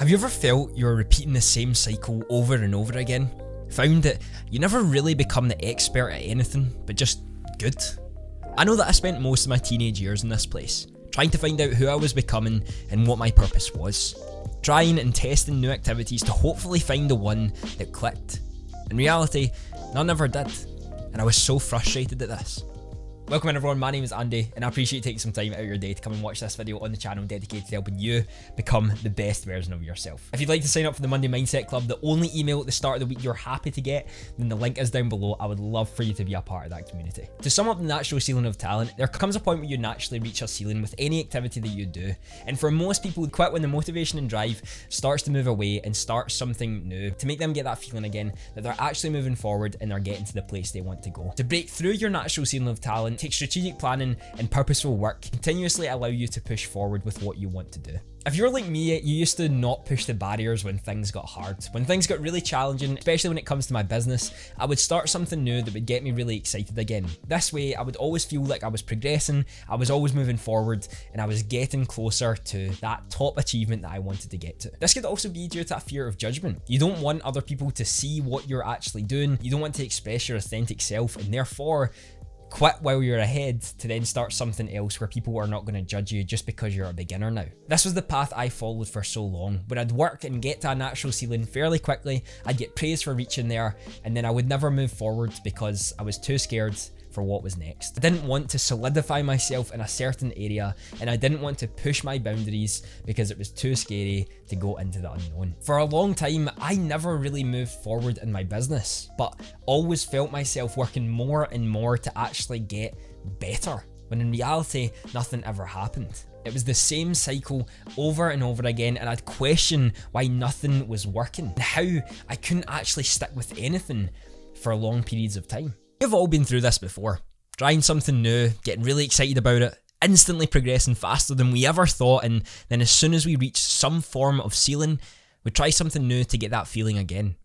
Have you ever felt you're repeating the same cycle over and over again? Found that you never really become the expert at anything, but just good? I know that I spent most of my teenage years in this place, trying to find out who I was becoming and what my purpose was. Trying and testing new activities to hopefully find the one that clicked. In reality, none ever did, and I was so frustrated at this. Welcome in everyone, my name is Andy, and I appreciate you taking some time out of your day to come and watch this video on the channel dedicated to helping you become the best version of yourself. If you'd like to sign up for the Monday Mindset Club, the only email at the start of the week you're happy to get, then the link is down below. I would love for you to be a part of that community. To sum up the natural ceiling of talent, there comes a point where you naturally reach a ceiling with any activity that you do, and for most people, quit when the motivation and drive starts to move away and start something new to make them get that feeling again that they're actually moving forward and they're getting to the place they want to go. To break through your natural ceiling of talent, take strategic planning and purposeful work continuously allow you to push forward with what you want to do. If you're like me, you used to not push the barriers when things got hard. When things got really challenging, especially when it comes to my business, I would start something new that would get me really excited again. This way, I would always feel like I was progressing, I was always moving forward, and I was getting closer to that top achievement that I wanted to get to. This could also be due to that fear of judgment. You don't want other people to see what you're actually doing, you don't want to express your authentic self, and therefore, quit while you're ahead to then start something else where people are not going to judge you just because you're a beginner now. This was the path I followed for so long. When I'd work and get to a natural ceiling fairly quickly, I'd get praised for reaching there, and then I would never move forward because I was too scared for what was next. I didn't want to solidify myself in a certain area, and I didn't want to push my boundaries because it was too scary to go into the unknown. For a long time, I never really moved forward in my business, but always felt myself working more and more to actually get better, when in reality, nothing ever happened. It was the same cycle over and over again, and I'd question why nothing was working, and how I couldn't actually stick with anything for long periods of time. We've all been through this before, trying something new, getting really excited about it, instantly progressing faster than we ever thought, and then as soon as we reach some form of ceiling, we try something new to get that feeling again.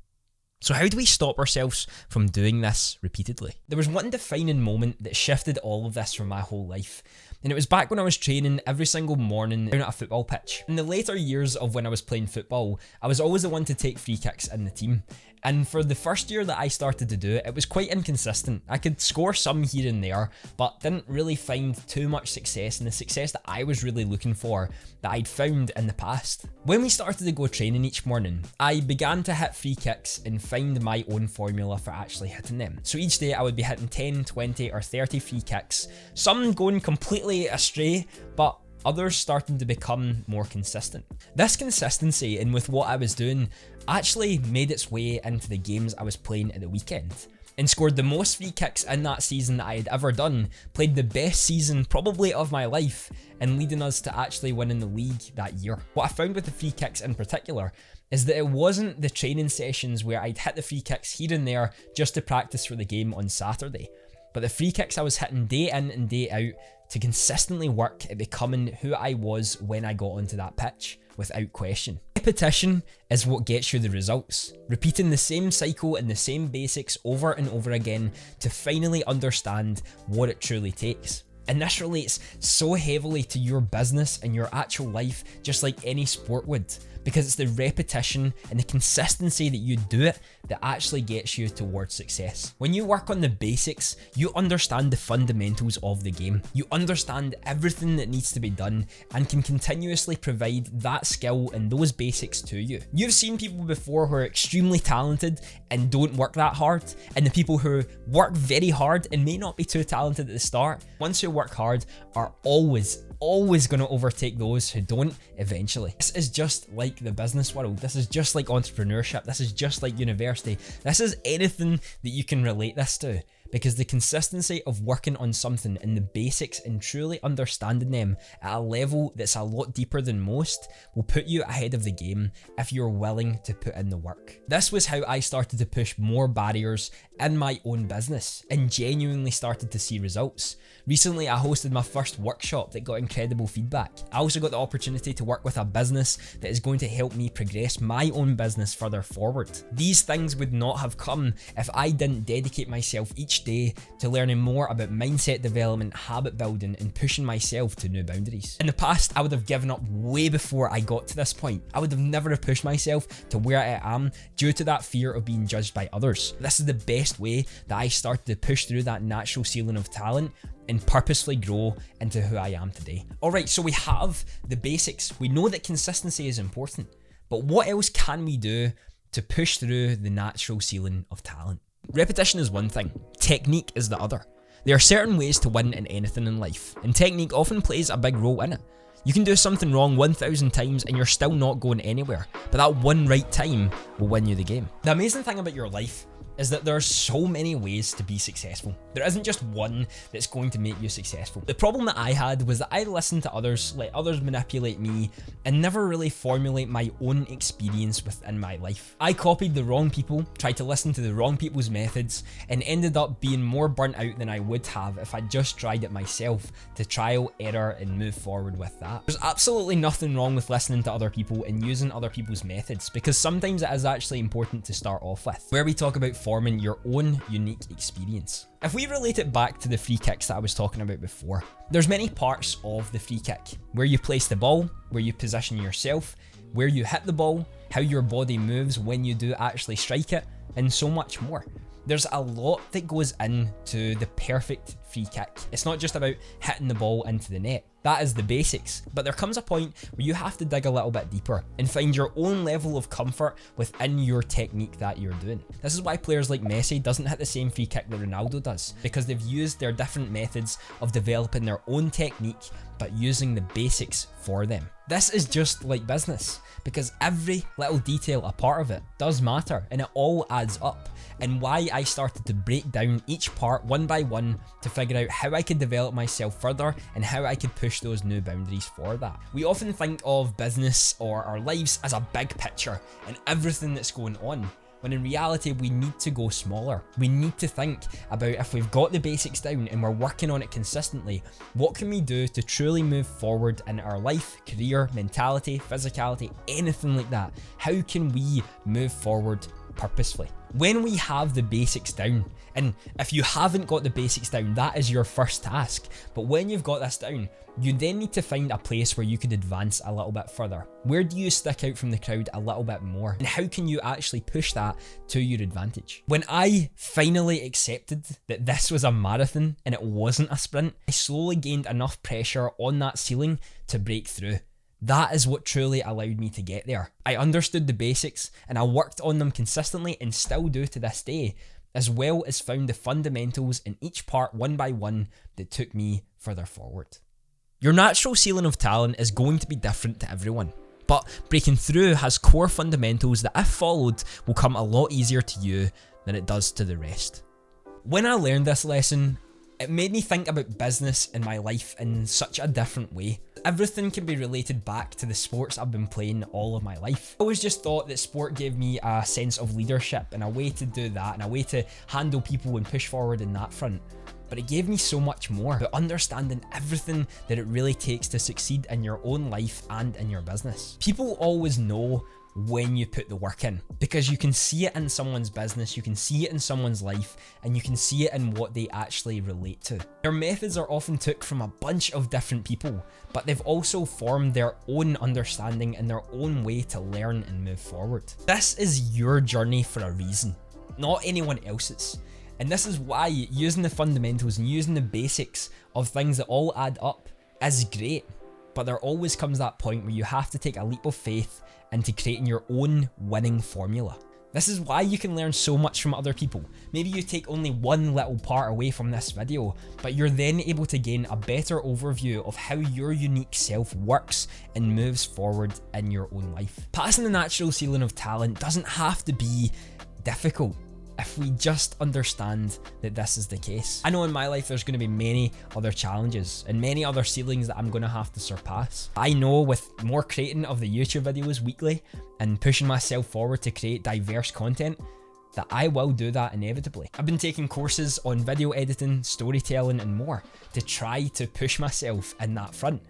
So how do we stop ourselves from doing this repeatedly? There was one defining moment that shifted all of this for my whole life, and it was back when I was training every single morning down at a football pitch. In the later years of when I was playing football, I was always the one to take free kicks in the team. And for the first year that I started to do it, it was quite inconsistent. I could score some here and there, but didn't really find too much success, and the success that I was really looking for that I'd found in the past. When we started to go training each morning, I began to hit free kicks and find my own formula for actually hitting them. So each day I would be hitting 10, 20 or 30 free kicks, some going completely astray, but others starting to become more consistent. This consistency and with what I was doing actually made its way into the games I was playing at the weekend, and scored the most free kicks in that season that I had ever done, played the best season probably of my life, and leading us to actually winning the league that year. What I found with the free kicks in particular is that it wasn't the training sessions where I'd hit the free kicks here and there just to practice for the game on Saturday, but the free kicks I was hitting day in and day out to consistently work at becoming who I was when I got onto that pitch, without question. Repetition is what gets you the results. Repeating the same cycle and the same basics over and over again to finally understand what it truly takes. And this relates so heavily to your business and your actual life, just like any sport would, because it's the repetition and the consistency that you do it that actually gets you towards success. When you work on the basics, you understand the fundamentals of the game. You understand everything that needs to be done and can continuously provide that skill and those basics to you. You've seen people before who are extremely talented and don't work that hard, and the people who work very hard and may not be too talented at the start, once who work hard are always going to overtake those who don't eventually. This is just like the business world. This is just like entrepreneurship. This is just like university. This is anything that you can relate this to, because the consistency of working on something and the basics and truly understanding them at a level that's a lot deeper than most will put you ahead of the game if you're willing to put in the work. This was how I started to push more barriers in my own business and genuinely started to see results. Recently, I hosted my first workshop that got incredible feedback. I also got the opportunity to work with a business that is going to help me progress my own business further forward. These things would not have come if I didn't dedicate myself each each day to learning more about mindset development, habit building, and pushing myself to new boundaries. In the past, I would have given up way before I got to this point. I would have never have pushed myself to where I am due to that fear of being judged by others. This is the best way that I started to push through that natural ceiling of talent and purposefully grow into who I am today. Alright, so we have the basics. We know that consistency is important, but what else can we do to push through the natural ceiling of talent? Repetition is one thing, technique is the other. There are certain ways to win in anything in life, and technique often plays a big role in it. You can do something wrong 1,000 times and you're still not going anywhere, but that one right time will win you the game. The amazing thing about your life is that there are so many ways to be successful. There isn't just one that's going to make you successful. The problem that I had was that I listened to others, let others manipulate me, and never really formulate my own experience within my life. I copied the wrong people, tried to listen to the wrong people's methods, and ended up being more burnt out than I would have if I just tried it myself to trial, error, and move forward with that. There's absolutely nothing wrong with listening to other people and using other people's methods, because sometimes it is actually important to start off with, where we talk about forming your own unique experience. If we relate it back to the free kicks that I was talking about before, there's many parts of the free kick. Where you place the ball, where you position yourself, where you hit the ball, how your body moves when you do actually strike it, and so much more. There's a lot that goes into the perfect free kick. It's not just about hitting the ball into the net. That is the basics, but there comes a point where you have to dig a little bit deeper and find your own level of comfort within your technique that you're doing. This is why players like Messi doesn't hit the same free kick that Ronaldo does, because they've used their different methods of developing their own technique, but using the basics for them. This is just like business, because every little detail a part of it does matter and it all adds up, and why I started to break down each part one by one to figure out how I could develop myself further and how I could push those new boundaries for that. We often think of business or our lives as a big picture and everything that's going on, when in reality we need to go smaller. We need to think about, if we've got the basics down and we're working on it consistently, what can we do to truly move forward in our life, career, mentality, physicality, anything like that? How can we move forward purposefully? When we have the basics down, and if you haven't got the basics down, that is your first task, but when you've got this down, you then need to find a place where you could advance a little bit further. Where do you stick out from the crowd a little bit more? And how can you actually push that to your advantage? When I finally accepted that this was a marathon and it wasn't a sprint, I slowly gained enough pressure on that ceiling to break through. That is what truly allowed me to get there. I understood the basics and I worked on them consistently and still do to this day, as well as found the fundamentals in each part one by one that took me further forward. Your natural ceiling of talent is going to be different to everyone, but breaking through has core fundamentals that, if followed, will come a lot easier to you than it does to the rest. When I learned this lesson, it made me think about business in my life in such a different way. Everything can be related back to the sports I've been playing all of my life. I always just thought that sport gave me a sense of leadership and a way to do that and a way to handle people and push forward in that front. But it gave me so much more about understanding everything that it really takes to succeed in your own life and in your business. People always know when you put the work in, because you can see it in someone's business, you can see it in someone's life, and you can see it in what they actually relate to. Their methods are often took from a bunch of different people, but they've also formed their own understanding and their own way to learn and move forward. This is your journey for a reason, not anyone else's. And this is why using the fundamentals and using the basics of things that all add up is great. But there always comes that point where you have to take a leap of faith into creating your own winning formula. This is why you can learn so much from other people. Maybe you take only one little part away from this video, but you're then able to gain a better overview of how your unique self works and moves forward in your own life. Passing the natural ceiling of talent doesn't have to be difficult if we just understand that this is the case. I know in my life there's going to be many other challenges and many other ceilings that I'm going to have to surpass. I know with more creating of the YouTube videos weekly and pushing myself forward to create diverse content, that I will do that inevitably. I've been taking courses on video editing, storytelling and more to try to push myself in that front.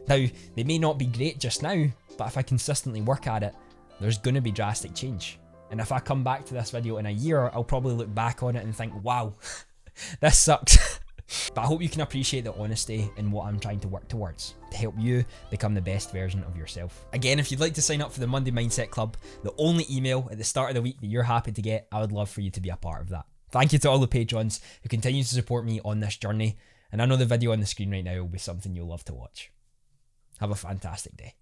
Now, they may not be great just now, but if I consistently work at it, there's going to be drastic change. And if I come back to this video in a year, I'll probably look back on it and think, wow, This sucks. But I hope you can appreciate the honesty in what I'm trying to work towards to help you become the best version of yourself. Again, if you'd like to sign up for the Monday Mindset Club, the only email at the start of the week that you're happy to get, I would love for you to be a part of that. Thank you to all the patrons who continue to support me on this journey, and I know the video on the screen right now will be something you'll love to watch. Have a fantastic day.